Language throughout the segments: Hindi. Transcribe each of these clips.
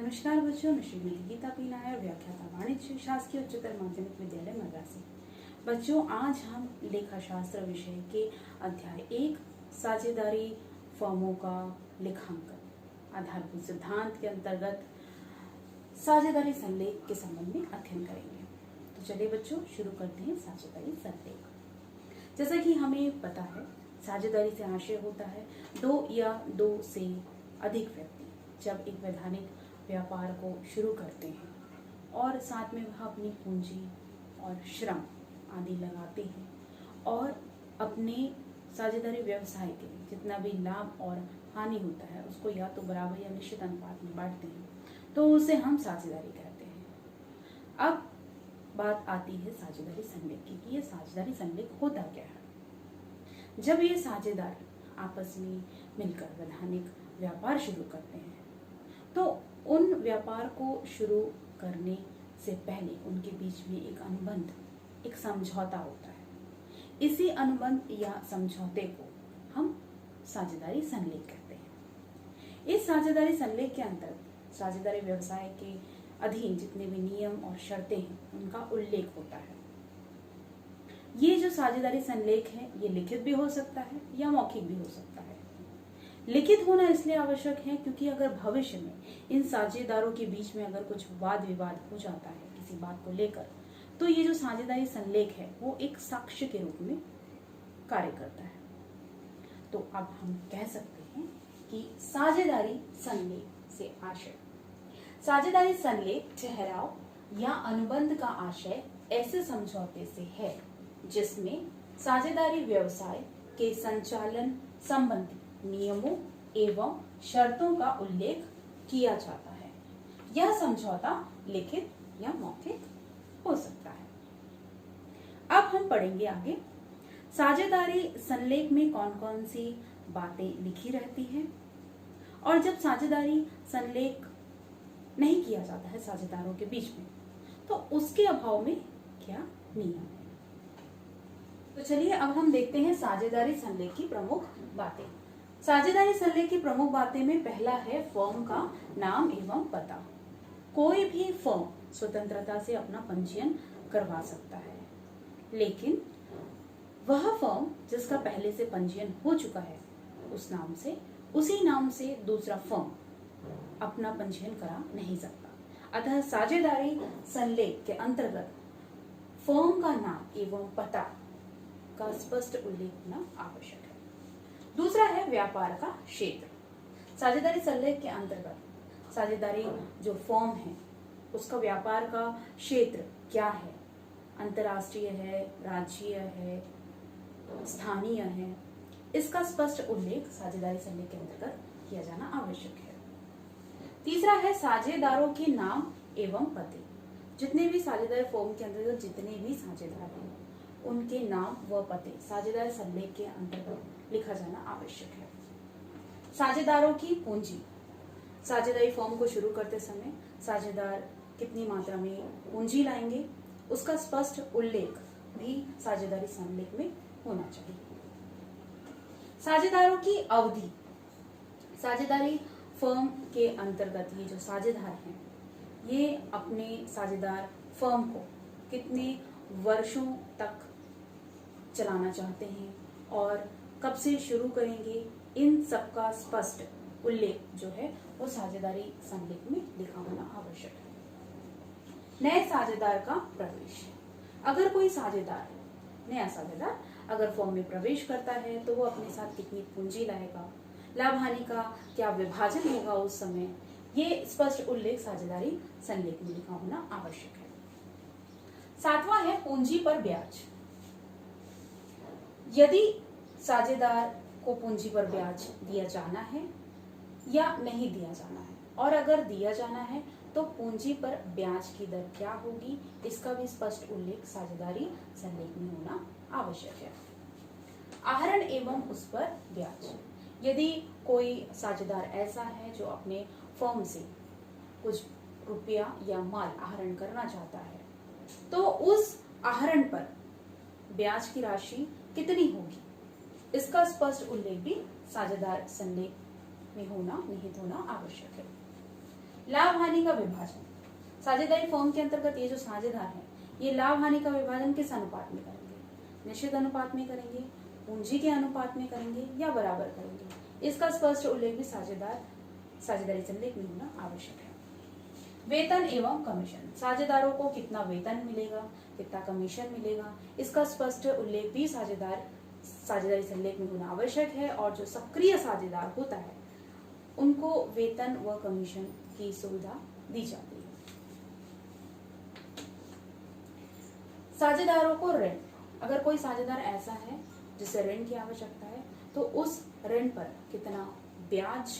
नमस्कार बच्चों, मैं श्रीमती गीता पी नायर, व्याख्याता वाणिज्य, शासकीय उच्चतर माध्यमिक विद्यालय मद्रासी। बच्चों, आज हम लेखा शास्त्र विषय के अध्याय 1 साझेदारी फर्मों का लेखांकन आधारभूत सिद्धांत के अंतर्गत साझेदारी संलेख के संबंध में अध्ययन करेंगे। तो चलिए बच्चों, शुरू करते हैं साझेदारी संलेख। जैसा कि हमें पता है, साझेदारी से आशय होता है दो या दो से अधिक व्यक्ति जब एक वैधानिक व्यापार को शुरू करते हैं और साथ में वह अपनी पूंजी और श्रम आदि लगाते हैं और अपने साझेदारी व्यवसाय के जितना भी लाभ और हानि होता है उसको या तो बराबर या निश्चित अनुपात में बांटते हैं, तो उसे हम साझेदारी कहते हैं। अब बात आती है साझेदारी संलेख की कि ये साझेदारी संलेख होता क्या है। जब ये साझेदार आपस में मिलकर वैधानिक व्यापार शुरू करते हैं तो उन व्यापार को शुरू करने से पहले उनके बीच में एक अनुबंध, एक समझौता होता है। इसी अनुबंध या समझौते को हम साझेदारी संलेख कहते हैं। इस साझेदारी संलेख के अंतर्गत साझेदारी व्यवसाय के अधीन जितने भी नियम और शर्तें हैं उनका उल्लेख होता है। ये जो साझेदारी संलेख है ये लिखित भी हो सकता है या मौखिक भी हो सकता है। लिखित होना इसलिए आवश्यक है क्योंकि अगर भविष्य में इन साझेदारों के बीच में अगर कुछ वाद विवाद हो जाता है किसी बात को लेकर, तो ये जो साझेदारी संलेख है वो एक साक्ष्य के रूप में कार्य करता है। तो अब हम कह सकते हैं कि साझेदारी संलेख से आशय, साझेदारी संलेख ठहराव या अनुबंध का आशय ऐसे समझौते से है जिसमें साझेदारी व्यवसाय के संचालन संबंधी नियमों एवं शर्तों का उल्लेख किया जाता है। यह समझौता लिखित या मौखिक हो सकता है। अब हम पढ़ेंगे आगे साझेदारी संलेख में कौन कौन सी बातें लिखी रहती हैं और जब साझेदारी संलेख नहीं किया जाता है साझेदारों के बीच में तो उसके अभाव में क्या नियम है। तो चलिए अब हम देखते हैं साझेदारी संलेख की प्रमुख बातें। साझेदारी संलेख की प्रमुख बातें में पहला है फर्म का नाम एवं पता। कोई भी फर्म स्वतंत्रता से अपना पंजीयन करवा सकता है, लेकिन वह फर्म जिसका पहले से पंजीयन हो चुका है उसी नाम से दूसरा फर्म अपना पंजीयन करा नहीं सकता। अतः साझेदारी संलेख के अंतर्गत फर्म का नाम एवं पता का स्पष्ट उल्लेख होना आवश्यक है। दूसरा है व्यापार का क्षेत्र। साझेदारी संलेख के अंतर्गत साझेदारी जो फर्म है उसका व्यापार का क्षेत्र क्या है, अंतर्राष्ट्रीय है, राज्यीय है, स्थानीय है, इसका स्पष्ट उल्लेख साझेदारी संलेख के अंतर्गत किया जाना आवश्यक है। तीसरा है साझेदारों के नाम एवं पते। जितने भी साझेदारी फर्म के अंतर्गत जितने भी साझेदार हैं उनके नाम व पते साझेदारी संलेख के अंतर्गत लिखा जाना आवश्यक है। साझेदारों की पूंजी। साझेदारी फर्म को शुरू करते समय साझेदार कितनी मात्रा में पूंजी लाएंगे उसका स्पष्ट उल्लेख भी साझेदारी संलेख में होना चाहिए। साझेदारों की अवधि। साझेदारी फर्म के अंतर्गत ये जो साझेदार हैं ये अपने साझेदार फर्म को कितने वर्षों तक चलाना चाहते हैं और कब से शुरू करेंगे, इन सब का स्पष्ट उल्लेख जो है वो साझेदारी संलेख में लिखा होना आवश्यक है। नए साझेदार का प्रवेश। अगर कोई नया साझेदार अगर फर्म में प्रवेश करता है तो वो अपने साथ कितनी पूंजी लाएगा, लाभ हानि का क्या विभाजन होगा उस समय, ये स्पष्ट उल्लेख साझेदारी संलेख में लिखा होना आवश्यक है। सातवां है पूंजी पर ब्याज। यदि साझेदार को पूंजी पर ब्याज दिया जाना है या नहीं दिया जाना है और अगर दिया जाना है तो पूंजी पर ब्याज की दर क्या होगी, इसका भी स्पष्ट उल्लेख साझेदारी संलेख में होना आवश्यक है। आहरण एवं उस पर ब्याज। यदि कोई साझेदार ऐसा है जो अपने फर्म से कुछ रुपया या माल आहरण करना चाहता है तो उस आहरण पर ब्याज की राशि कितनी होगी, इसका स्पष्ट उल्लेख भी साझेदार संलेख में होना निहित होना आवश्यक है। लाभ हानि का विभाजन, साझेदारी फर्म के अंतर्गत ये जो साझेदार है ये लाभ हानि का विभाजन किस अनुपात में करेंगे? निश्चित अनुपात में करेंगे, पूंजी के अनुपात में करेंगे या बराबर करेंगे? इसका स्पष्ट उल्लेख भी साझेदारी संलेख में होना आवश्यक है। वेतन एवं कमीशन, साझेदारों को कितना वेतन मिलेगा, कितना कमीशन मिलेगा, इसका स्पष्ट उल्लेख भी साझेदारी संलेख में होना आवश्यक है। और जो सक्रिय साझेदार होता है उनको वेतन व कमीशन की सुविधा दी जाती है। साझेदारों को ऋण, अगर कोई साझेदार ऐसा है जिसे ऋण की आवश्यकता है तो उस ऋण पर कितना ब्याज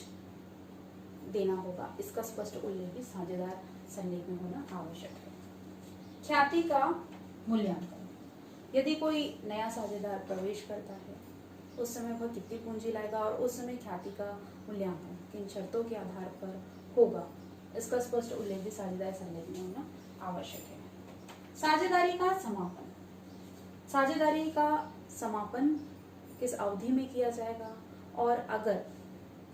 देना होगा, इसका स्पष्ट उल्लेख भी साझेदार संलेख में होना आवश्यक है। ख्याति का मूल्यांकन, यदि कोई नया साझेदार प्रवेश करता है उस समय वह कितनी पूंजी लाएगा और उस समय ख्याति का मूल्यांकन किन शर्तों के आधार पर होगा, इसका स्पष्ट उल्लेख भी साझेदार संलेख में होना आवश्यक है। साझेदारी का समापन, साझेदारी का समापन किस अवधि में किया जाएगा और अगर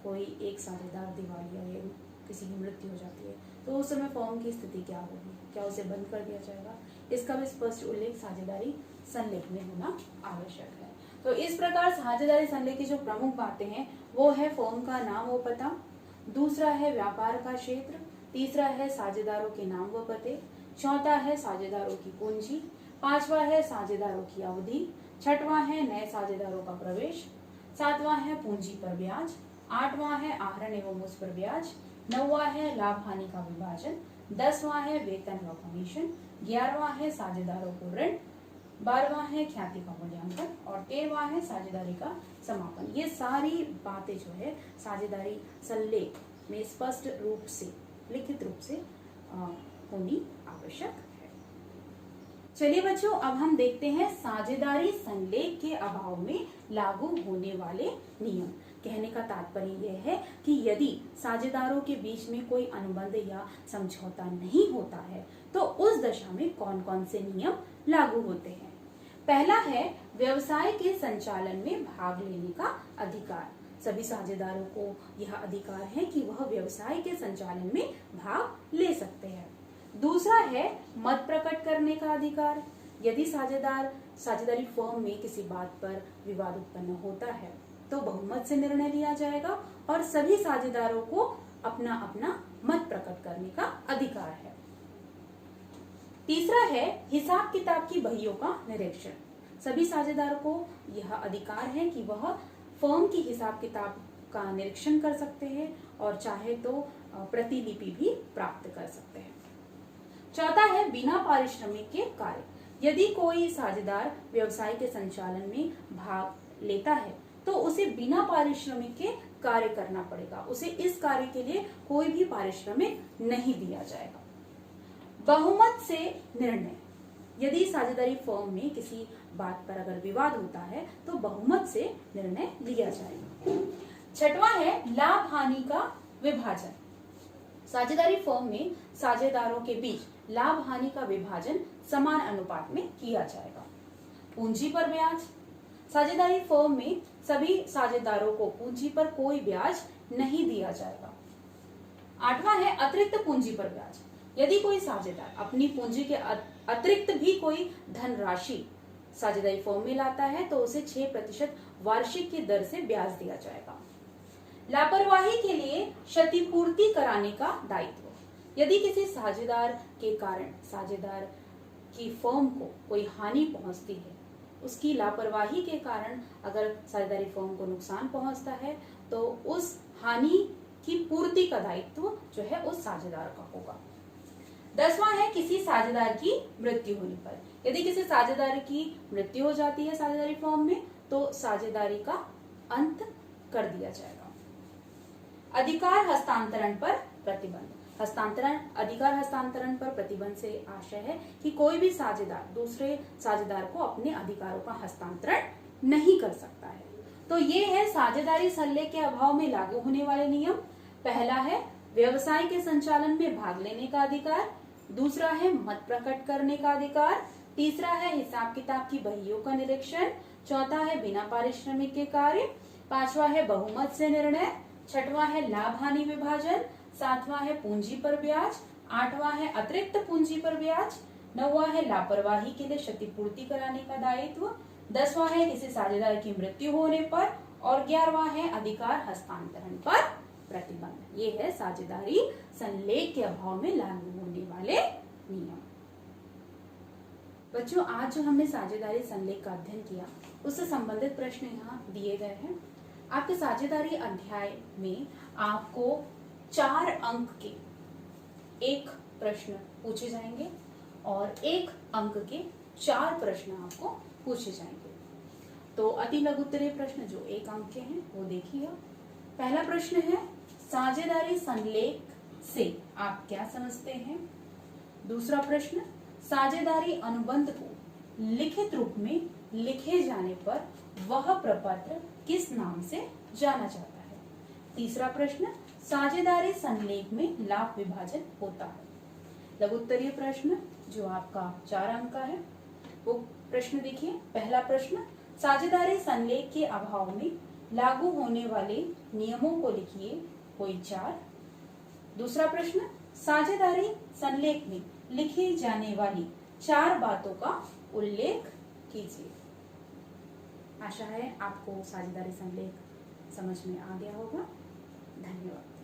कोई एक साझेदार दिवालिया या किसी की मृत्यु हो जाती है तो उस समय फर्म की स्थिति क्या होगी, क्या उसे बंद कर दिया जाएगा, इसका भी स्पष्ट उल्लेख साझेदारी संलेख में होना आवश्यक है। तो इस प्रकार साझेदारी संलेख की जो प्रमुख बातें हैं वो है फर्म का नाम व पता, दूसरा है व्यापार का क्षेत्र, तीसरा है साझेदारों के नाम व पते, चौथा है साझेदारों की पूंजी, पांचवा है साझेदारों की अवधि, छठवां है नए साझेदारों का प्रवेश, सातवां है पूंजी पर ब्याज, आठवां है आहरण एवं उस पर ब्याज, नौवां है लाभ हानि का विभाजन, 10वां है वेतन व कमीशन, 11वां है साझेदारों को ऋण, 12वां है ख्याति का मूल्यांकन और 13वां है साझेदारी का समापन। ये सारी बातें जो है साझेदारी संलेख में स्पष्ट रूप से लिखित रूप से होनी आवश्यक है। चलिए बच्चों, अब हम देखते हैं साझेदारी संलेख के अभाव में लागू होने वाले नियम। कहने का तात्पर्य यह है कि यदि साझेदारों के बीच में कोई अनुबंध या समझौता नहीं होता है तो उस दशा में कौन कौन से नियम लागू होते हैं। पहला है व्यवसाय के संचालन में भाग लेने का अधिकार। सभी साझेदारों को यह अधिकार है कि वह व्यवसाय के संचालन में भाग ले सकते हैं। दूसरा है मत प्रकट करने का अधिकार। यदि साझेदारी फर्म में किसी बात पर विवाद उत्पन्न होता है तो बहुमत से निर्णय लिया जाएगा और सभी साझेदारों को अपना अपना मत प्रकट करने का अधिकार है। तीसरा है हिसाब किताब की बहियों का निरीक्षण। सभी साझेदारों को यह अधिकार है कि वह फर्म की हिसाब किताब का निरीक्षण कर सकते हैं और चाहे तो प्रतिलिपि भी प्राप्त कर सकते हैं। चौथा है बिना पारिश्रमिक के कार्य। यदि कोई साझेदार व्यवसाय के संचालन में भाग लेता है तो उसे बिना पारिश्रमिक के कार्य करना पड़ेगा, उसे इस कार्य के लिए कोई भी पारिश्रमिक नहीं दिया जाएगा। बहुमत से निर्णय, यदि साझेदारी फर्म में किसी बात पर अगर विवाद होता है तो बहुमत से निर्णय लिया जाएगा। छठवां है लाभ हानि का विभाजन। साझेदारी फर्म में साझेदारों के बीच लाभ हानि का विभाजन समान अनुपात में किया जाएगा। पूंजी पर ब्याज, साझेदारी फर्म में सभी साझेदारों को पूंजी पर कोई ब्याज नहीं दिया जाएगा। आठवां है अतिरिक्त पूंजी पर ब्याज। यदि कोई साझेदार अपनी पूंजी के अतिरिक्त भी कोई धनराशि साझेदारी फर्म में लाता है तो उसे 6% वार्षिक की दर से ब्याज दिया जाएगा। लापरवाही के लिए क्षतिपूर्ति कराने का दायित्व। यदि किसी साझेदार के कारण साझेदार की फर्म को कोई हानि पहुंचती है, उसकी लापरवाही के कारण अगर साझेदारी फर्म को नुकसान पहुंचता है तो उस हानि की पूर्ति का दायित्व जो है उस साझेदार का होगा। 10वां है किसी साझेदार की मृत्यु होने पर। यदि किसी साझेदार की मृत्यु हो जाती है साझेदारी फर्म में तो साझेदारी का अंत कर दिया जाएगा। अधिकार हस्तांतरण पर प्रतिबंध। अधिकार हस्तांतरण पर प्रतिबंध से आशय है कि कोई भी साझेदार दूसरे साझेदार को अपने अधिकारों का हस्तांतरण नहीं कर सकता है। तो ये है साझेदारी संलेख के अभाव में लागू होने वाले नियम। पहला है व्यवसाय के संचालन में भाग लेने का अधिकार, दूसरा है मत प्रकट करने का अधिकार, तीसरा है हिसाब किताब की बहियों का निरीक्षण, चौथा है बिना पारिश्रमिक के कार्य, पांचवा है बहुमत से निर्णय, छठवां है लाभ हानि विभाजन, सातवां है पूंजी पर ब्याज, आठवां है अतिरिक्त पूंजी पर ब्याज, नौवां है लापरवाही के लिए क्षतिपूर्ति कराने का दायित्व, 10वां है किसी साझेदार की मृत्यु होने पर, और 11वां है अधिकार हस्तांतरण पर प्रतिबंध। ये है साझेदारी संलेख के अभाव में लागू होने वाले नियम। बच्चों, आज जो हमने साझेदारी संलेख का अध्ययन किया उससे संबंधित प्रश्न यहाँ दिए गए हैं। आपके साझेदारी अध्याय में आपको 4 अंक के एक प्रश्न पूछे जाएंगे और 1 अंक के 4 प्रश्न आपको पूछे जाएंगे। तो अति लघु उत्तरीय प्रश्न जो 1 अंक के हैं वो देखिए। पहला प्रश्न है, साझेदारी संलेख से आप क्या समझते हैं? दूसरा प्रश्न, साझेदारी अनुबंध को लिखित रूप में लिखे जाने पर वह प्रपत्र किस नाम से जाना जाता है? तीसरा प्रश्न, साझेदारी संलेख में लाभ विभाजन होता है। लघु उत्तरीय प्रश्न जो आपका 4 अंक का है वो प्रश्न देखिए। पहला प्रश्न, साझेदारी संलेख के अभाव में लागू होने वाले नियमों को लिखिए, कोई 4। दूसरा प्रश्न, साझेदारी संलेख में लिखी जाने वाली 4 बातों का उल्लेख कीजिए। आशा है आपको साझेदारी संलेख समझ में आ गया होगा। धन्यवाद।